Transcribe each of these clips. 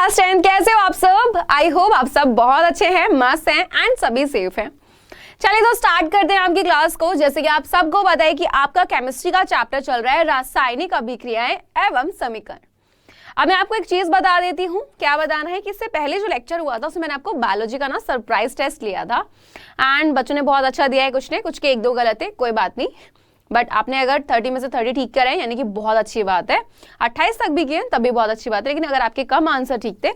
Class 10 कैसे हो आप सब? आई होप आप सब बहुत अच्छे हैं, मस्त हैं एंड सभी सेफ हैं। चलिए तो स्टार्ट करते हैं आपकी क्लास को। जैसे कि आप सबको पता है कि आपका केमिस्ट्री का चैप्टर चल रहा है रासायनिक अभिक्रियाएं एवं समीकरण। अब मैं आपको एक चीज बता देती हूँ। क्या बताना है कि इससे पहले जो लेक्चर हुआ था उसमें मैंने आपको बायोलॉजी का ना सरप्राइज टेस्ट लिया था एंड बच्चों ने बहुत अच्छा दिया है, कुछ के 1-2 गलत है, कोई बात नहीं। बट आपने अगर 30 में से 30 ठीक करे हैं यानी कि बहुत अच्छी बात है। 28 तक भी किए तब भी बहुत अच्छी बात है, लेकिन अगर आपके कम आंसर ठीक थे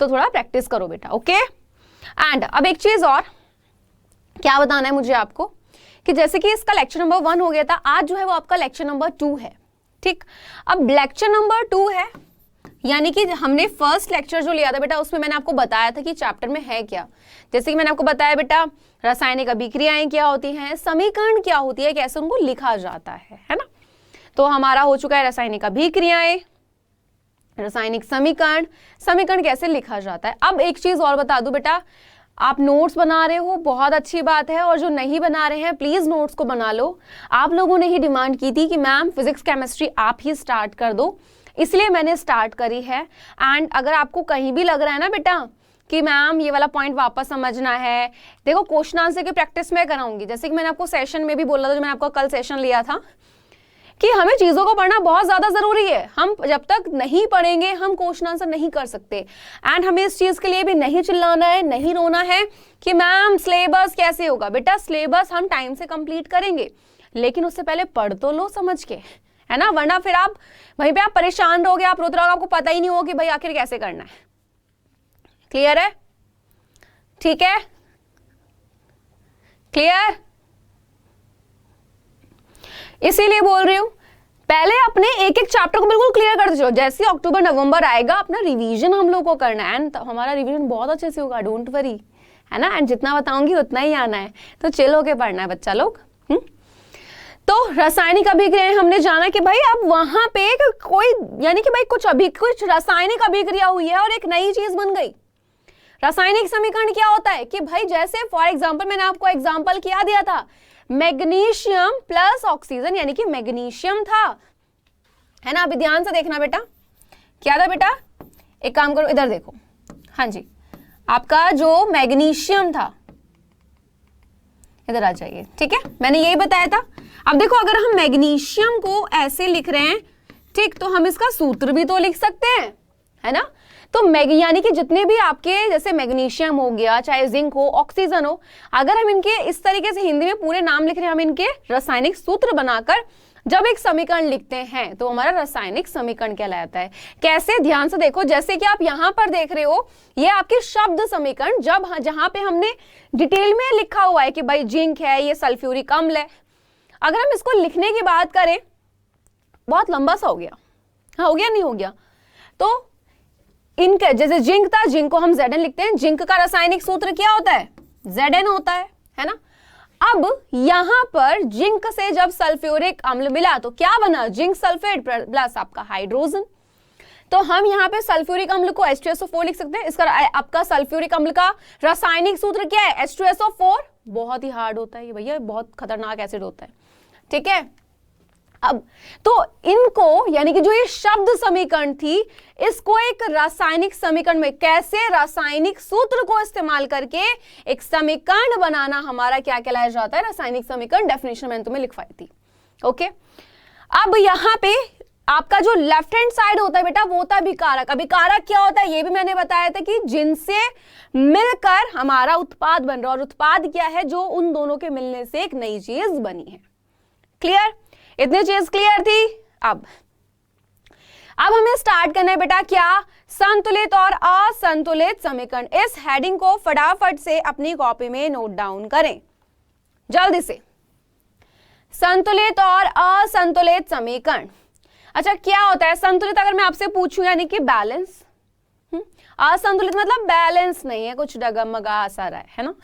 तो थोड़ा प्रैक्टिस करो बेटा, ओके। एंड अब एक चीज और क्या बताना है मुझे आपको कि जैसे कि इसका लेक्चर नंबर 1 हो गया था, आज जो है वो आपका लेक्चर नंबर 2 है, ठीक। अब लेक्चर नंबर 2 है यानी कि हमने फर्स्ट लेक्चर जो लिया था बेटा उसमें मैंने आपको बताया था कि चैप्टर में है क्या। जैसे कि मैंने आपको बताया बेटा रासायनिक अभिक्रियाएं क्या होती हैं, समीकरण क्या होती है, कैसे उनको लिखा जाता है ना। तो हमारा हो चुका है रासायनिक अभिक्रियाएं, रासायनिक समीकरण, समीकरण कैसे लिखा जाता है। अब एक चीज और बता दूं बेटा, आप नोट्स बना रहे हो बहुत अच्छी बात है, और जो नहीं बना रहे हैं प्लीज नोट्स को बना लो। आप लोगों ने ही डिमांड की थी कि मैम फिजिक्स केमिस्ट्री आप ही स्टार्ट कर दो, इसलिए मैंने स्टार्ट करी है। एंड अगर आपको कहीं भी लग रहा है ना बेटा कि मैम ये वाला पॉइंट वापस समझना है, देखो क्वेश्चन आंसर की प्रैक्टिस मैं कराऊंगी। जैसे कि मैंने आपको सेशन में भी बोला था, जो मैंने आपको कल सेशन लिया था कि हमें चीजों को पढ़ना बहुत ज्यादा जरूरी है। हम जब तक नहीं पढ़ेंगे हम क्वेश्चन आंसर नहीं कर सकते। एंड हमें इस चीज के लिए भी नहीं चिल्लाना है, नहीं रोना है कि मैम सिलेबस कैसे होगा। बेटा सिलेबस हम टाइम से कंप्लीट करेंगे, लेकिन उससे पहले पढ़ तो लो समझ के, है ना, वरना फिर आप वहीं पे आप परेशान रहोगे, आप रोते रहोगे, आपको पता ही नहीं होगा कि भाई आखिर कैसे करना है। क्लियर है? ठीक है, क्लियर। इसीलिए बोल रही हूं पहले अपने एक एक चैप्टर को बिल्कुल क्लियर कर दीजिए। जैसे अक्टूबर नवंबर आएगा अपना रिवीजन हम लोग को करना है एंड हमारा रिवीजन बहुत अच्छे से होगा, डोंट वरी, है ना। एंड जितना बताऊंगी उतना ही आना है, तो चिल होके पढ़ना है बच्चा लोग। तो रासायनिक अभिक्रियाएं हमने जाना कि भाई अब वहां पे कोई यानी कि भाई कुछ रासायनिक अभिक्रिया हुई है और एक नई चीज बन गई। रासायनिक समीकरण क्या होता है कि भाई जैसे फॉर एग्जांपल मैंने आपको एग्जांपल क्या दिया था, मैग्नीशियम प्लस ऑक्सीजन यानी कि मैग्नीशियम था, है ना। अभी ध्यान से देखना बेटा, क्या था बेटा, एक काम करो इधर देखो, हाँ जी, आपका जो मैग्नीशियम था इधर आ जाइए, ठीक है, मैंने यही बताया था। अब देखो अगर हम मैग्नीशियम को ऐसे लिख रहे हैं, ठीक, तो हम इसका सूत्र भी तो लिख सकते हैं, है ना। तो यानी कि जितने भी आपके जैसे मैग्नीशियम हो गया, चाहे जिंक हो, ऑक्सीजन हो, अगर हम इनके इस तरीके से हिंदी में पूरे नाम लिख रहे हैं, हम इनके रासायनिक सूत्र बनाकर जब एक समीकरण लिखते हैं तो हमारा रासायनिक समीकरण कहलाता है। कैसे, ध्यान से देखो, जैसे कि आप यहां पर देख रहे हो ये आपके शब्द समीकरण, जहां पे हमने डिटेल में लिखा हुआ है कि भाई जिंक है, ये सल्फ्यूरिक अम्ल है। अगर हम इसको लिखने की बात करें, बहुत लंबा सा हो गया, हाँ हो गया नहीं हो गया, तो इनका जैसे जिंक था, जिंक को हम Zn लिखते हैं, जिंक का रासायनिक सूत्र क्या होता है, Zn होता है ना। अब यहां पर जिंक से जब सल्फ्यूरिक अम्ल मिला तो क्या बना, जिंक सल्फेट प्लस आपका हाइड्रोजन। तो हम यहाँ पे सल्फ्यूरिक अम्ल को H2SO4 लिख सकते हैं। इसका आपका सल्फ्यूरिक अम्ल का रासायनिक सूत्र क्या है, H2SO4। बहुत ही हार्ड होता है ये भैया, बहुत खतरनाक एसिड होता है, ठीक है। अब तो इनको यानी कि जो ये शब्द समीकरण थी, इसको एक रासायनिक समीकरण में कैसे रासायनिक सूत्र को इस्तेमाल करके एक समीकरण बनाना हमारा क्या कहलाया जाता है, रासायनिक समीकरण। डेफिनेशन मैंने तुम्हें लिखवाई थी, ओके। अब यहां पे आपका जो लेफ्ट हैंड साइड होता है बेटा वो होता है अभिकारक। अभिकारक क्या होता है ये भी मैंने बताया था कि जिनसे मिलकर हमारा उत्पाद बन रहा है, और उत्पाद क्या है, जो उन दोनों के मिलने से एक नई चीज बनी है। क्लियर, इतनी चीज क्लियर थी। अब हमें स्टार्ट करना है बेटा क्या, संतुलित और असंतुलित समीकरण। इस हेडिंग को फटाफट से अपनी कॉपी में नोट डाउन करें जल्दी से। संतुलित और असंतुलित समीकरण, अच्छा क्या होता है संतुलित, अगर मैं आपसे पूछूं यानी कि बैलेंस, असंतुलित मतलब बैलेंस नहीं है, कुछ डगमगा सा रहा है ना।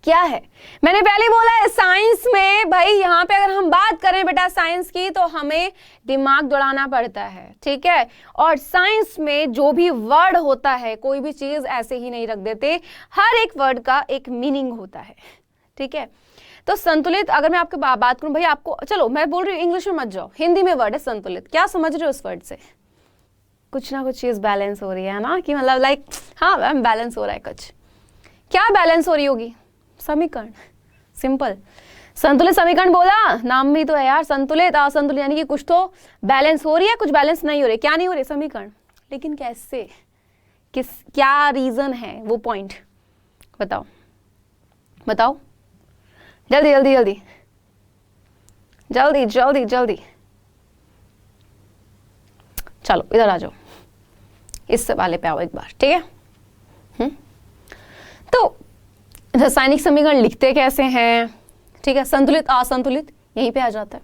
क्या है, मैंने पहले बोला है साइंस में भाई, यहां पे अगर हम बात करें बेटा साइंस की तो हमें दिमाग दौड़ाना पड़ता है, ठीक है। और साइंस में जो भी वर्ड होता है, कोई भी चीज ऐसे ही नहीं रख देते, हर एक वर्ड का एक मीनिंग होता है, ठीक है। तो संतुलित अगर मैं आपकी बात करूं भाई, आपको चलो मैं बोल रही हूँ इंग्लिश में मत जाओ, हिंदी में वर्ड है संतुलित, क्या समझ रहे हो उस वर्ड से, कुछ ना कुछ चीज बैलेंस हो रही है ना, कि मतलब लाइक हाँ मैम बैलेंस हो रहा है कुछ। क्या बैलेंस हो रही होगी? समीकरण, सिंपल। संतुलित समीकरण बोला, नाम भी तो है यार, संतुलित असंतुलित, यानी कि कुछ तो बैलेंस हो रही है, कुछ बैलेंस नहीं हो रही। क्या नहीं हो रही? समीकरण। लेकिन कैसे, किस, क्या रीजन है, वो पॉइंट बताओ बताओ, जल्दी जल्दी जल्दी जल्दी जल्दी जल्दी। चलो इधर आ जाओ, इस वाले पे आओ एक बार, ठीक है। तो रासायनिक समीकरण लिखते कैसे हैं? ठीक है, संतुलित असंतुलित यहीं पे आ जाता है।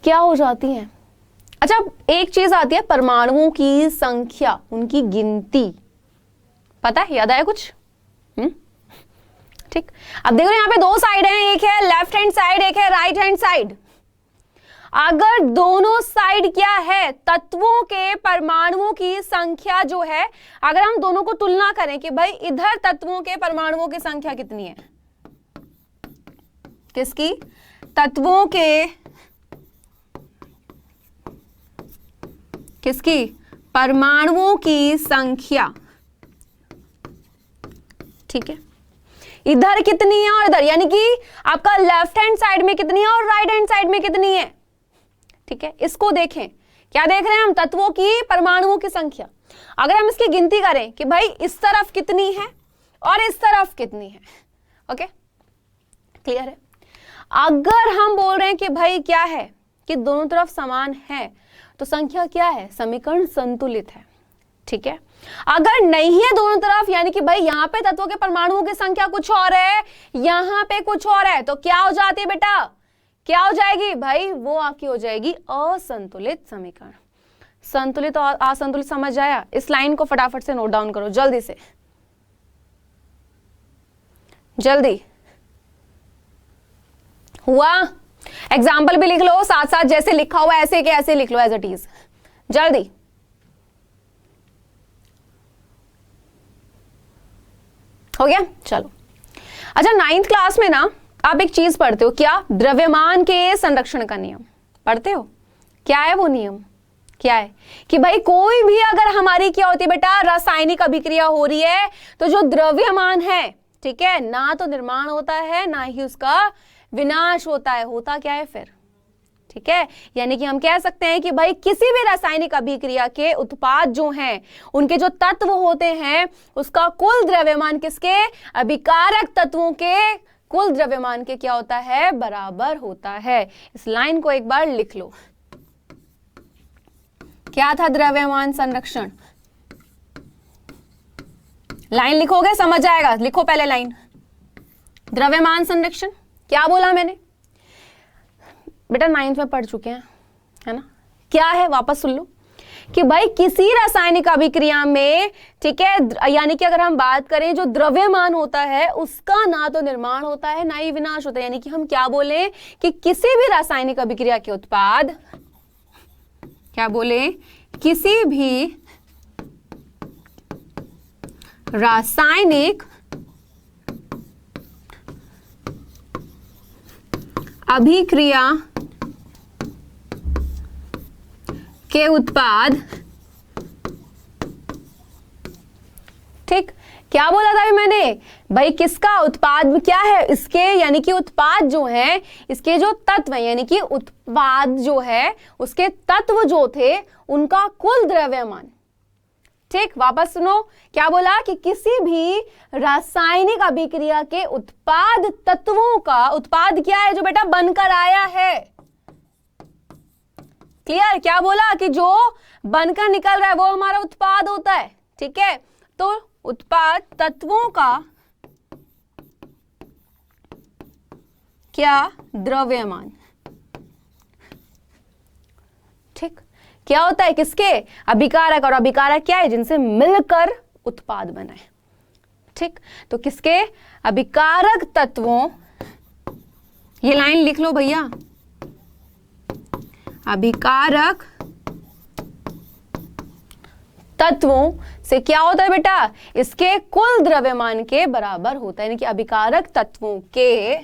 क्या हो जाती है? अच्छा, एक चीज आती है परमाणुओं की संख्या, उनकी गिनती, पता है? याद आया कुछ? ठीक। अब देखो यहाँ पे दो साइड हैं, एक है लेफ्ट हैंड साइड, एक है राइट हैंड साइड। अगर दोनों साइड क्या है, तत्वों के परमाणुओं की संख्या जो है, अगर हम दोनों को तुलना करें कि भाई इधर तत्वों के परमाणुओं की संख्या कितनी है, किसकी? तत्वों के, किसकी? परमाणुओं की संख्या, ठीक है। इधर कितनी है और इधर, यानी कि आपका लेफ्ट हैंड साइड में कितनी है और राइट हैंड साइड में कितनी है, ठीक है। इसको देखें, क्या देख रहे हैं हम? तत्वों की परमाणुओं की संख्या। अगर हम इसकी गिनती करें कि भाई इस तरफ कितनी है और इस तरफ कितनी है, ओके, क्लियर है। अगर हम बोल रहे हैं कि भाई क्या है, कि दोनों तरफ समान है, तो संख्या क्या है? समीकरण संतुलित है, ठीक है। अगर नहीं है दोनों तरफ, यानी कि भाई यहां पे तत्वों के परमाणुओं की संख्या कुछ और है, यहां पे कुछ और है, तो क्या हो जाती है बेटा? क्या हो जाएगी भाई? वो आपकी हो जाएगी असंतुलित समीकरण। संतुलित और असंतुलित समझ आया? इस लाइन को फटाफट से नोट डाउन करो जल्दी से, जल्दी। हुआ? एग्जाम्पल भी लिख लो साथ साथ, जैसे लिखा हुआ ऐसे के ऐसे लिख लो एज इट इज, जल्दी। हो गया? चलो। अच्छा, 9th क्लास में ना आप एक चीज पढ़ते हो, क्या? द्रव्यमान के संरक्षण का नियम पढ़ते हो। क्या है वो नियम? क्या है कि भाई कोई भी अगर हमारी क्या होती है बेटा, रासायनिक अभिक्रिया हो रही है, तो जो द्रव्यमान है, ठीक है, ना तो निर्माण होता है ना ही उसका विनाश होता है। होता क्या है फिर? ठीक है, यानी कि हम कह सकते हैं कि भाई किसी भी रासायनिक अभिक्रिया के उत्पाद जो हैं, उनके जो तत्व होते हैं, उसका कुल द्रव्यमान किसके? अभिकारक तत्वों के कुल द्रव्यमान के क्या होता है? बराबर होता है। इस लाइन को एक बार लिख लो। क्या था द्रव्यमान संरक्षण? लाइन लिखोगे समझ आएगा, लिखो पहले लाइन। द्रव्यमान संरक्षण क्या बोला मैंने बेटा? 9th में पढ़ चुके हैं, है ना? क्या है वापस सुन लो कि भाई किसी रासायनिक अभिक्रिया में, ठीक है, यानी कि अगर हम बात करें जो द्रव्यमान होता है उसका ना तो निर्माण होता है ना ही विनाश होता है। यानी कि हम क्या बोले कि किसी भी रासायनिक अभिक्रिया के उत्पाद, क्या बोले? किसी भी रासायनिक अभिक्रिया के उत्पाद, ठीक, क्या बोला था अभी मैंने भाई? किसका उत्पाद क्या है इसके, यानी कि उत्पाद जो है, इसके जो तत्व है, यानी कि उत्पाद जो है उसके तत्व जो थे उनका कुल द्रव्यमान। ठीक, वापस सुनो, क्या बोला कि किसी भी रासायनिक अभिक्रिया के उत्पाद तत्वों का, उत्पाद क्या है? जो बेटा बनकर आया है। क्लियर? क्या बोला कि जो बनकर निकल रहा है वो हमारा उत्पाद होता है। ठीक है, तो उत्पाद तत्वों का क्या? द्रव्यमान। ठीक, क्या होता है? किसके? अभिकारक। और अभिकारक क्या है? जिनसे मिलकर उत्पाद बना है। ठीक, तो किसके? अभिकारक तत्वों, ये लाइन लिख लो भैया, अभिकारक तत्वों से क्या होता है बेटा? इसके कुल द्रव्यमान के बराबर होता है। यानी कि अभिकारक तत्वों के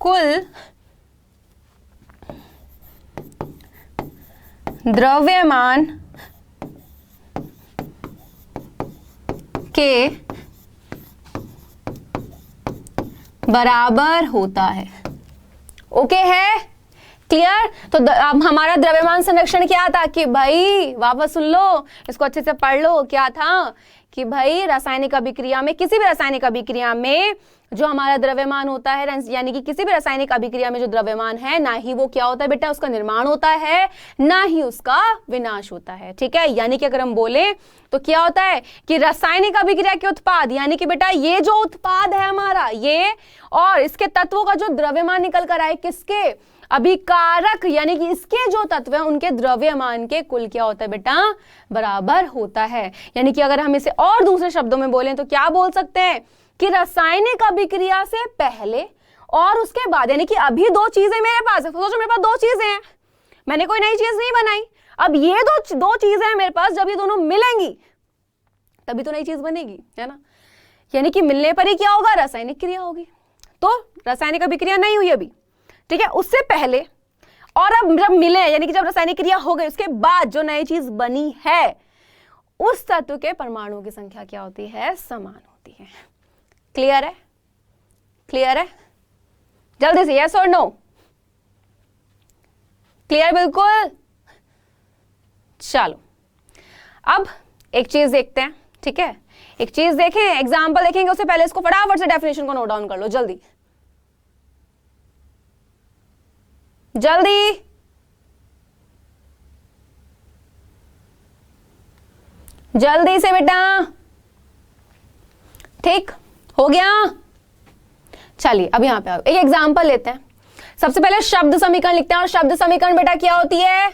कुल द्रव्यमान के बराबर होता है। ओके है, क्लियर? तो अब हमारा द्रव्यमान संरक्षण क्या था कि भाई वापस सुन लो, इसको अच्छे से पढ़ लो। क्या था कि भाई रासायनिक अभिक्रिया में, किसी भी रासायनिक अभिक्रिया में जो हमारा द्रव्यमान होता है, यानी कि किसी भी रासायनिक अभिक्रिया में जो द्रव्यमान है, ना ही वो क्या होता है बेटा, उसका निर्माण होता है, ना ही उसका विनाश होता है। ठीक है, यानी कि अगर हम बोले तो क्या होता है कि रासायनिक अभिक्रिया के उत्पाद, यानी कि बेटा ये जो उत्पाद है हमारा, ये और इसके तत्वों का जो द्रव्यमान निकल कर आए, किसके, अभिकारक, यानी कि इसके जो तत्व हैं उनके द्रव्यमान के कुल क्या होता है बेटा, बराबर होता है। यानी कि अगर हम इसे और दूसरे शब्दों में बोलें तो क्या बोल सकते हैं कि रासायनिक अभिक्रिया से पहले और उसके बाद, यानी कि अभी दो चीजें मेरे पास है, सोचो मेरे पास दो चीजें हैं, मैंने कोई नई चीज नहीं बनाई, अब ये दो चीजें हैं मेरे पास, जब ये दोनों मिलेंगी तभी तो नई चीज बनेगी, है ना। यानी कि मिलने पर ही क्या होगा, रासायनिक क्रिया होगी। तो रासायनिक अभिक्रिया नहीं हुई अभी, ठीक है, उससे पहले और अब जब मिले, यानी कि जब रासायनिक क्रिया हो गई, उसके बाद जो नई चीज बनी है उस तत्व के परमाणुओं की संख्या क्या होती है, समान होती है। क्लियर है, क्लियर है? जल्दी से यस और नो, क्लियर? बिल्कुल। चलो अब एक चीज देखते हैं, ठीक है, एक चीज देखें, एग्जाम्पल देखेंगे, उससे पहले इसको फटाफट से डेफिनेशन को नोट डाउन कर लो, जल्दी जल्दी। जल्दी से बेटा, ठीक हो गया। चलिए अब यहां पे एक एग्जांपल लेते हैं। सबसे पहले शब्द समीकरण लिखते हैं, और शब्द समीकरण बेटा क्या होती है,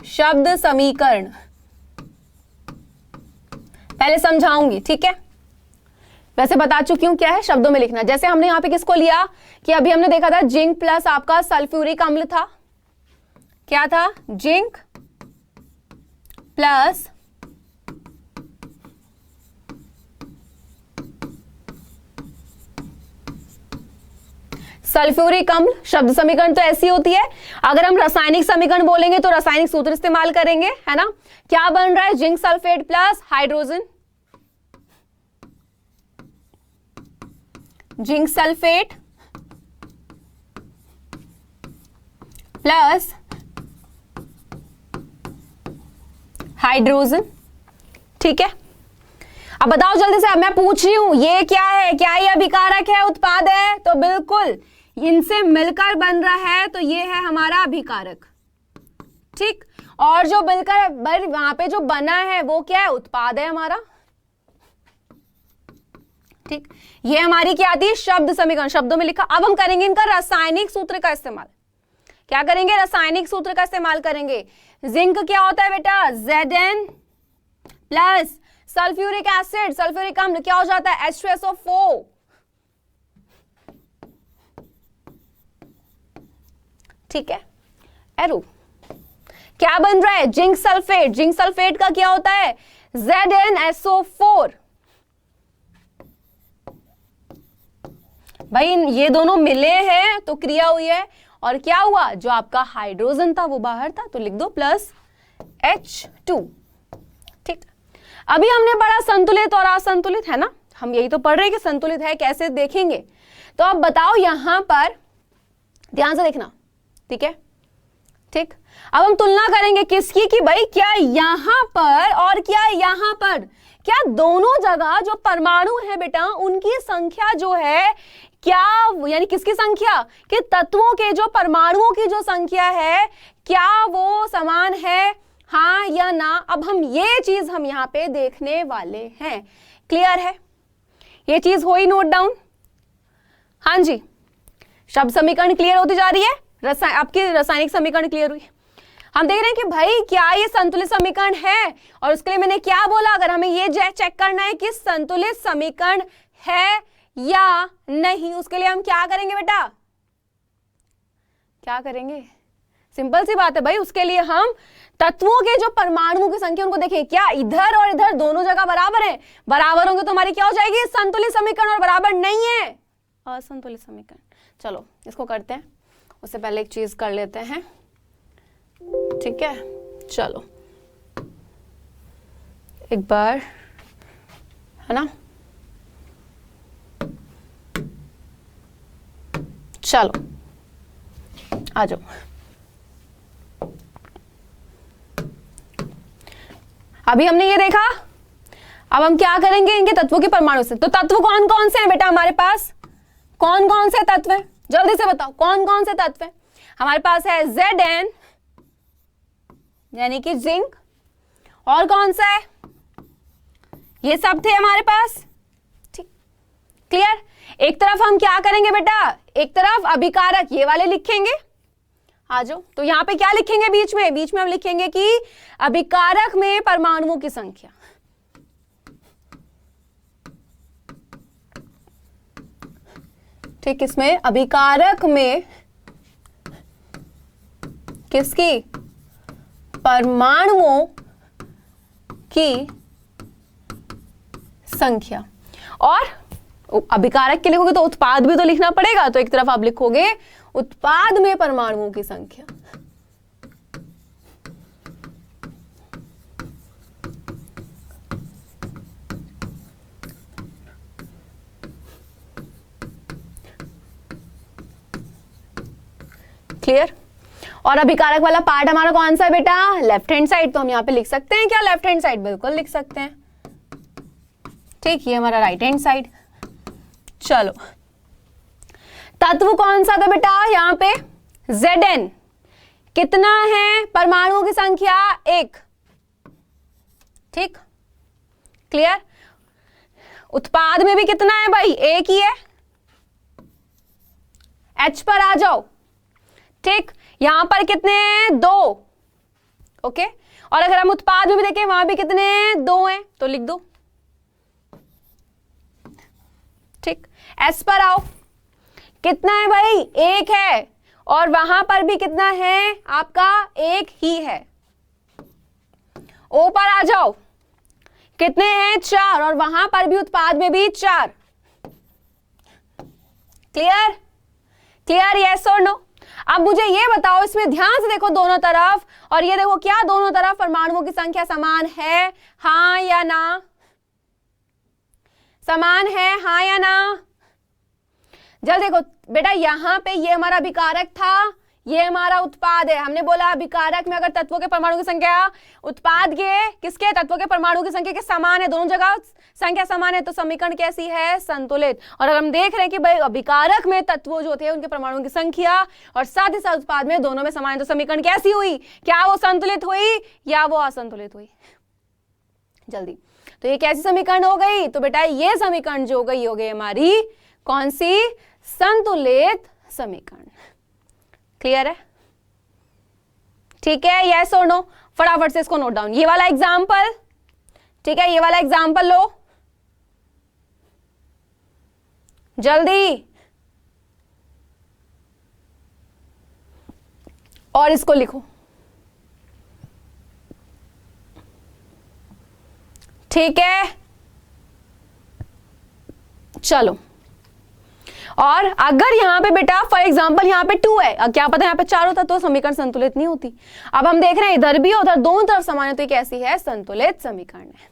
शब्द समीकरण पहले समझाऊंगी, ठीक है, वैसे बता चुकी हूं क्या है, शब्दों में लिखना। जैसे हमने यहां पे किसको लिया कि अभी हमने देखा था जिंक प्लस आपका सल्फ्यूरिक अम्ल था, क्या था, जिंक प्लस सल्फ्यूरिक अम्ल। शब्द समीकरण तो ऐसी होती है। अगर हम रासायनिक समीकरण बोलेंगे तो रासायनिक सूत्र इस्तेमाल करेंगे, है ना। क्या बन रहा है, zinc sulphate plus hydrogen, zinc sulphate plus hydrogen, ठीक है। अब बताओ जल्दी से, अब मैं पूछ रही हूं ये क्या है, क्या ये अभिकारक है, उत्पाद है? तो बिल्कुल, इनसे मिलकर बन रहा है तो ये है हमारा अभिकारक, ठीक। और जो मिलकर वहां पे जो बना है वो क्या है, उत्पाद है हमारा, ठीक। ये हमारी क्या आती है, शब्द समीकरण, शब्दों में लिखा। अब हम करेंगे इनका रासायनिक सूत्र का इस्तेमाल। क्या करेंगे, रासायनिक सूत्र का इस्तेमाल करेंगे। जिंक क्या होता है बेटा, Zn plus sulphuric acid, sulphuric अम्ल क्या हो जाता है, H2SO4, ठीक है। एरो क्या बन रहा है, जिंक सल्फेट, जिंक सल्फेट का क्या होता है, ZnSO4। भाई ये दोनों मिले हैं तो क्रिया हुई है, और क्या हुआ, जो आपका हाइड्रोजन था वो बाहर था, तो लिख दो प्लस H2, ठीक। अभी हमने पढ़ा संतुलित और असंतुलित, है ना, हम यही तो पढ़ रहे हैं कि संतुलित है कैसे देखेंगे। तो अब बताओ यहां पर ध्यान से देखना, ठीक है, ठीक। अब हम तुलना करेंगे किसकी, कि भाई क्या यहां पर और क्या यहां पर, क्या दोनों जगह जो परमाणु है बेटा उनकी संख्या जो है, क्या यानी किसकी संख्या, कि तत्वों के जो परमाणुओं की जो संख्या है क्या वो समान है, हाँ या ना। अब हम ये चीज हम यहां पे देखने वाले हैं। क्लियर है, ये चीज हुई नोट डाउन? हाँ जी, शब्द समीकरण क्लियर होती जा रही है, आपकी रासायनिक समीकरण क्लियर हुई। हम देख रहे हैं कि भाई क्या ये संतुलित समीकरण है, और उसके लिए मैंने क्या बोला, अगर हमें ये चेक करना है कि संतुलित समीकरण है या नहीं, उसके लिए हम क्या करेंगे बेटा, क्या करेंगे, सिंपल सी बात है भाई, उसके लिए हम तत्वों के जो परमाणुओं की संख्या उनको देखें, क्या इधर और इधर दोनों जगह बराबर है, बराबर होंगे तो हमारी क्या हो जाएगी, संतुलित समीकरण, और बराबर नहीं है असंतुलित समीकरण। चलो इसको करते हैं, उससे पहले एक चीज कर लेते हैं, ठीक है, चलो एक बार, है ना, चलो आ जाओ। अभी हमने ये देखा, अब हम क्या करेंगे इनके तत्वों के परमाणु से। तो तत्व कौन कौन से हैं बेटा हमारे पास, कौन कौन से तत्व हैं, जल्दी से बताओ कौन कौन से तत्व हैं। हमारे पास है Zn यानी कि जिंक, और कौन सा है, ये सब थे हमारे पास। ठीक, क्लियर। एक तरफ हम क्या करेंगे बेटा, एक तरफ अभिकारक ये वाले लिखेंगे, आ जाओ। तो यहां पे क्या लिखेंगे, बीच में हम लिखेंगे कि अभिकारक में परमाणुओं की संख्या। ठीक, इसमें अभिकारक में किसकी, परमाणुओं की संख्या। और अभिकारक के लिखोगे तो उत्पाद भी तो लिखना पड़ेगा, तो एक तरफ आप लिखोगे उत्पाद में परमाणुओं की संख्या। क्लियर। और अभिकारक वाला पार्ट हमारा कौन सा है बेटा, लेफ्ट हैंड साइड। तो हम यहां पे लिख सकते हैं क्या, लेफ्ट हैंड साइड, बिल्कुल लिख सकते हैं। ठीक, ये हमारा राइट हैंड साइड। चलो, तत्व कौन सा था बेटा यहां पे, Zn। कितना है परमाणुओं की संख्या, 1। ठीक, क्लियर। उत्पाद में भी कितना है भाई, 1 ही है। H पर आ जाओ। ठीक, यहां पर कितने हैं, 2। ओके, और अगर हम उत्पाद में भी देखें वहां भी कितने हैं, 2 हैं, तो लिख दो। ठीक, S पर आओ, कितना है भाई, 1 है, और वहां पर भी कितना है आपका, 1 ही है। O पर आ जाओ, कितने हैं, 4, और वहां पर भी उत्पाद में भी 4। क्लियर, क्लियर, यस और नो। अब मुझे ये बताओ, इसमें ध्यान से देखो दोनों तरफ, और ये देखो क्या दोनों तरफ परमाणुओं की संख्या समान है, हाँ या ना, समान है, हाँ या ना। जल्द देखो बेटा, यहां पे ये हमारा अभिकारक था, ये हमारा उत्पाद है। हमने बोला अभिकारक में अगर तत्वों के परमाणु की संख्या उत्पाद के किसके तत्वों के परमाणु की संख्या के समान है, दोनों जगह संख्या समान है, तो समीकरण कैसी है, संतुलित। और अगर हम देख रहे हैं कि भाई अभिकारक में तत्वों जो थे उनके परमाणुओं की संख्या और साथ ही साथ उत्पाद में दोनों में समान है, तो समीकरण कैसी हुई, क्या वो संतुलित हुई या वो असंतुलित हुई। जल्दी, तो ये कैसी समीकरण हो गई, तो बेटा ये समीकरण जो हो गई हमारी कौन सी, संतुलित समीकरण। क्लियर है, ठीक है, यस और नो। फटाफट से इसको नोट डाउन, ये वाला एग्जाम्पल, ठीक है, ये वाला एग्जाम्पल लो जल्दी, और इसको लिखो। ठीक है, चलो। और अगर यहां पे बेटा फॉर एग्जांपल यहां पे 2 है, क्या पता यहां पे 4 होता तो समीकरण संतुलित नहीं होती। अब हम देख रहे हैं इधर भी उधर दोनों तरफ समान है, तो कैसी है, संतुलित समीकरण है।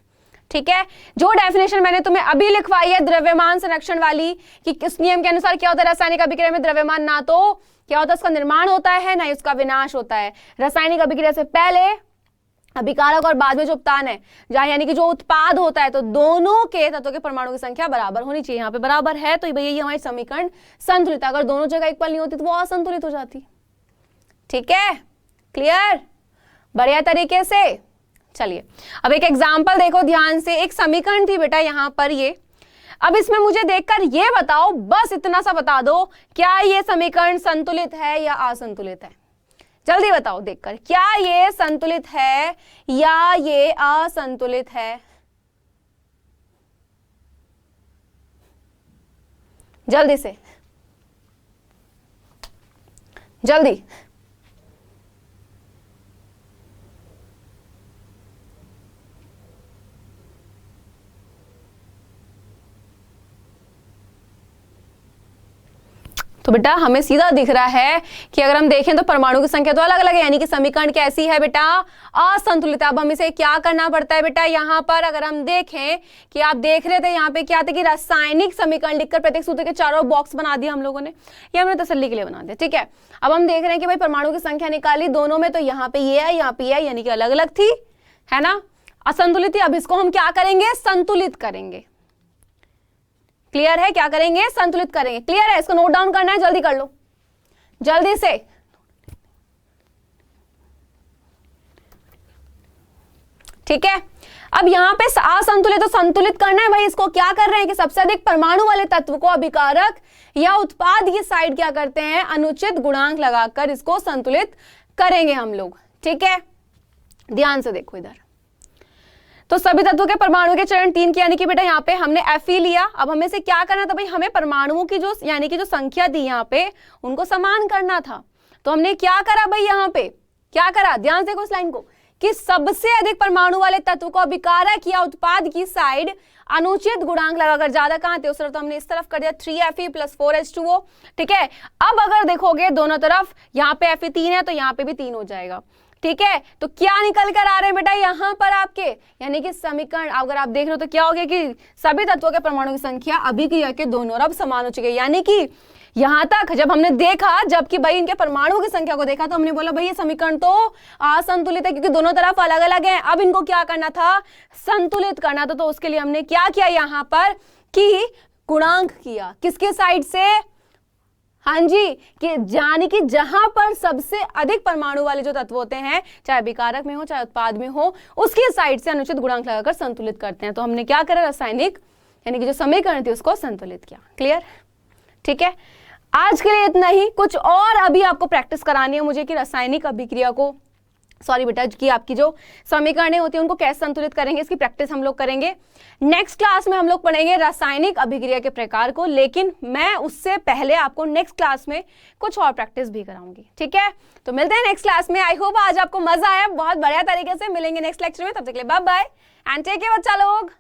ठीक है, जो डेफिनेशन मैंने तुम्हें अभी लिखवाई है द्रव्यमान संरक्षण वाली, कि किस नियम के अनुसार क्या होता है, रासायनिक अभिक्रिया में द्रव्यमान ना तो क्या होता है, उसका निर्माण होता है, ना ही उसका विनाश होता है। रासायनिक अभिक्रिया से पहले अभिकारक और बाद में जो उपतान है, जहां यानी कि जो उत्पाद होता है, तो दोनों के तत्वों के परमाणु की संख्या बराबर होनी चाहिए। यहाँ पे बराबर है, तो भैया ये हमारी समीकरण संतुलित। अगर दोनों जगह इक्वल नहीं होती तो वो असंतुलित हो जाती। ठीक है, क्लियर, बढ़िया तरीके से। चलिए अब एक एग्जाम्पल देखो ध्यान से। एक समीकरण थी बेटा यहाँ पर ये, अब इसमें मुझे देखकर ये बताओ, बस इतना सा बता दो, क्या ये समीकरण संतुलित है या असंतुलित है। जल्दी बताओ देखकर, क्या ये संतुलित है या ये असंतुलित है। जल्दी से, जल्दी। तो तो बेटा हमें सीधा दिख रहा है कि अगर हम देखें तो परमाणु की संख्या तो अलग अलग है, यानी कि समीकरण कैसी है बेटा, असंतुलित। अब हम इसे क्या करना पड़ता है बेटा, यहाँ पर अगर हम देखें कि आप देख रहे थे यहाँ पे क्या था कि रासायनिक समीकरण लिखकर प्रत्येक सूत्र के चारों बॉक्स बना दिया हम लोगों ने, ये हमने तसल्ली के लिए बना दिया, ठीक है। अब हम देख रहे हैं कि भाई परमाणु की संख्या निकाली दोनों में, तो यहाँ पे ये है, यहाँ पे ये है, यानी कि अलग अलग थी, है ना, असंतुलित थी। अब इसको हम क्या करेंगे, संतुलित करेंगे। क्लियर है, क्या करेंगे, संतुलित करेंगे। क्लियर है, इसको नोट डाउन करना है, जल्दी कर लो, जल्दी से। ठीक है, अब यहां पे असंतुलित तो संतुलित करना है भाई। इसको क्या कर रहे हैं कि सबसे अधिक परमाणु वाले तत्व को अभिकारक या उत्पाद की साइड क्या करते हैं, अनुचित गुणांक लगाकर इसको संतुलित करेंगे हम लोग। ठीक है, ध्यान से देखो इधर। तो सभी तत्वों के परमाणु के चरण 3 की, यानी कि बेटा यहाँ पे हमने Fe लिया। अब हमें से क्या करना था भाई, हमें परमाणुओं की जो यानी कि जो संख्या थी यहाँ पे उनको समान करना था। तो हमने क्या करा भाई, यहाँ पे क्या करा, ध्यान से देखो इस लाइन को, कि सबसे अधिक परमाणु वाले तत्व को अभिकारक या उत्पाद की साइड अनुचित गुणांक लगाकर, ज्यादा कहां थे उस तरफ, तो हमने इस तरफ कर दिया 3Fe + 4H2O। ठीक है, अब अगर देखोगे दोनों तरफ, यहाँ पे Fe 3 है तो यहाँ पे भी 3 हो जाएगा। ठीक है, तो क्या निकल कर आ रहे हैं बेटा यहाँ पर आपके, यानी कि समीकरण अगर आप देख रहे हो तो क्या हो गया कि सभी तत्वों के परमाणु की संख्या अभिक्रिया के दोनों तरफ समान हो चुकी है। यानी कि यहां तक जब हमने देखा, जबकि भाई इनके परमाणु की संख्या को देखा तो हमने बोला भाई ये समीकरण तो असंतुलित है क्योंकि दोनों तरफ अलग अलग है। अब इनको क्या करना था, संतुलित करना था। तो उसके लिए हमने क्या किया यहाँ पर कि गुणांक किया, किसके साइड से, हाँ जी, कि यानी कि जहां पर सबसे अधिक परमाणु वाले जो तत्व होते हैं, चाहे विकारक में हो चाहे उत्पाद में हो, उसकी साइड से अनुचित गुणांक लगाकर संतुलित करते हैं। तो हमने क्या करा, रासायनिक यानी कि जो समीकरण थी उसको संतुलित किया। क्लियर, ठीक है। आज के लिए इतना ही, कुछ और अभी आपको प्रैक्टिस करानी है मुझे कि रासायनिक अभिक्रिया को, सॉरी बेटा, कि आपकी जो समीकरणें होती हैं उनको कैसे संतुलित करेंगे, इसकी प्रैक्टिस हम लोग करेंगे। नेक्स्ट क्लास में हम लोग पढ़ेंगे रासायनिक अभिक्रिया के प्रकार को, लेकिन मैं उससे पहले आपको नेक्स्ट क्लास में कुछ और प्रैक्टिस भी कराऊंगी। ठीक है, तो मिलते हैं नेक्स्ट क्लास में। आई होप आज आपको मजा आया, बहुत बढ़िया तरीके से मिलेंगे नेक्स्ट लेक्चर में। तब तक के लिए bye bye and take care बच्चा लोग।